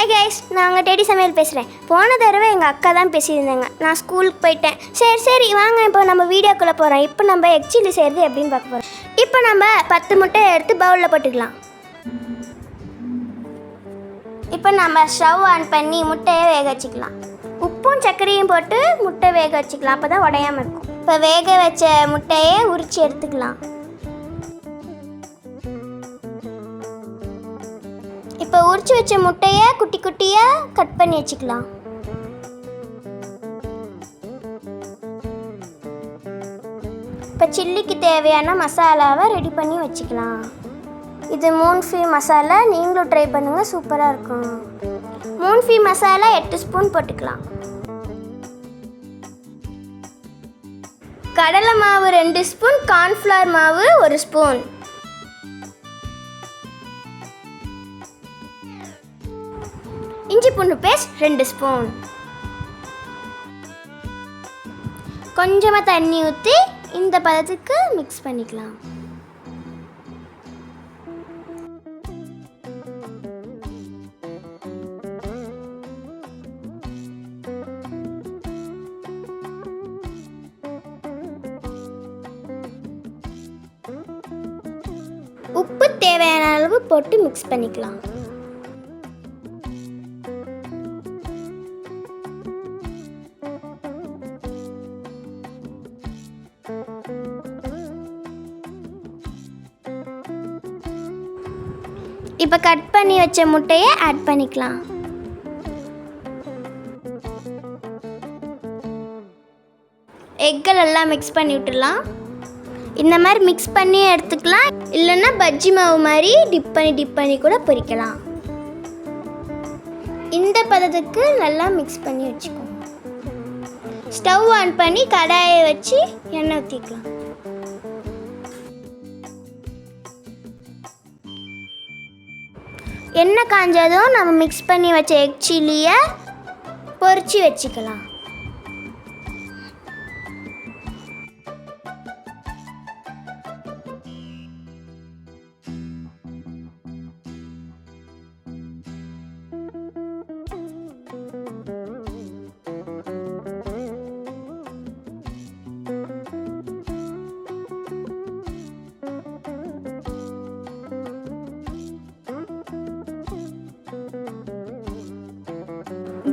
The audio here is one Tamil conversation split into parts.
ஹாய் கைஸ், நான் உங்கள் டெடி சமையல் பேசுகிறேன். போன தடவை எங்கள் அக்கா தான் பேசியிருந்தாங்க. நான் ஸ்கூலுக்கு போயிட்டேன். சரி வாங்க, இப்போ நம்ம வீடியோக்குள்ளே போகிறோம். இப்போ நம்ம எக் சில்லி செய்கிறது எப்படின்னு பார்க்க போகிறோம். இப்போ நம்ம 10 முட்டையை எடுத்து பவுலில் போட்டுக்கலாம். இப்போ நம்ம ஸ்டவ் ஆன் பண்ணி முட்டையை வேக வச்சுக்கலாம். உப்பும் சர்க்கரையும் போட்டு முட்டை வேக வச்சுக்கலாம், அப்போ தான் உடையாமல் இருக்கும். இப்போ வேக வச்ச முட்டையை உரித்து எடுத்துக்கலாம். இப்போ உரிச்சு வச்ச முட்டையை குட்டி குட்டியாக கட் பண்ணி வச்சுக்கலாம். இப்போ சில்லிக்கு தேவையான மசாலாவை ரெடி பண்ணி வச்சுக்கலாம். இது மூன்ஃபி மசாலா, நீங்களும் ட்ரை பண்ணுங்கள், சூப்பராக இருக்கும். மூன்ஃபி மசாலா 8 ஸ்பூன் போட்டுக்கலாம். கடலை மாவு 2 ஸ்பூன், கார்ன்ஃப்ளவர் மாவு 1 ஸ்பூன், இஞ்சி பூண்டு பேஸ்ட் 2 ஸ்பூன். கொஞ்சமாக தண்ணி ஊற்றி இந்த பதத்துக்கு மிக்ஸ் பண்ணிக்கலாம். உப்பு தேவையான அளவு போட்டு மிக்ஸ் பண்ணிக்கலாம். இப்போ கட் பண்ணி வச்ச முட்டையை ஆட் பண்ணிக்கலாம். எக்கெல்லாம் மிக்ஸ் பண்ணி விட்டுடலாம். இந்த மாதிரி மிக்ஸ் பண்ணி எடுத்துக்கலாம், இல்லைன்னா பஜ்ஜி மாவு மாதிரி டிப் பண்ணி கூட பொரிக்கலாம். இந்த பதத்துக்கு நல்லா மிக்ஸ் பண்ணி வச்சுக்கோங்க. ஸ்டவ் ஆன் பண்ணி கடாயை வச்சு எண்ணெய் ஊற்றிக்கலாம். எண்ணெய் காஞ்சதும் நம்ம மிக்ஸ் பண்ணி வச்ச எக் சில்லியை பொரிச்சு வச்சுக்கலாம்.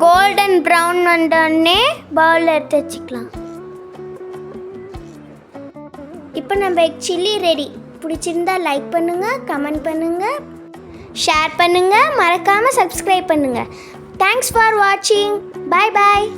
கோல்டன் ப்ரௌன் வந்தோடனே பவுலில் எடுத்து வச்சுக்கலாம். இப்போ நம்ம எக் சில்லி ரெடி. பிடிச்சிருந்தா லைக் பண்ணுங்கள், கமெண்ட் பண்ணுங்கள், ஷேர் பண்ணுங்கள், மறக்காமல் சப்ஸ்கிரைப் பண்ணுங்கள். தேங்க்ஸ் ஃபார் வாட்சிங். பாய்.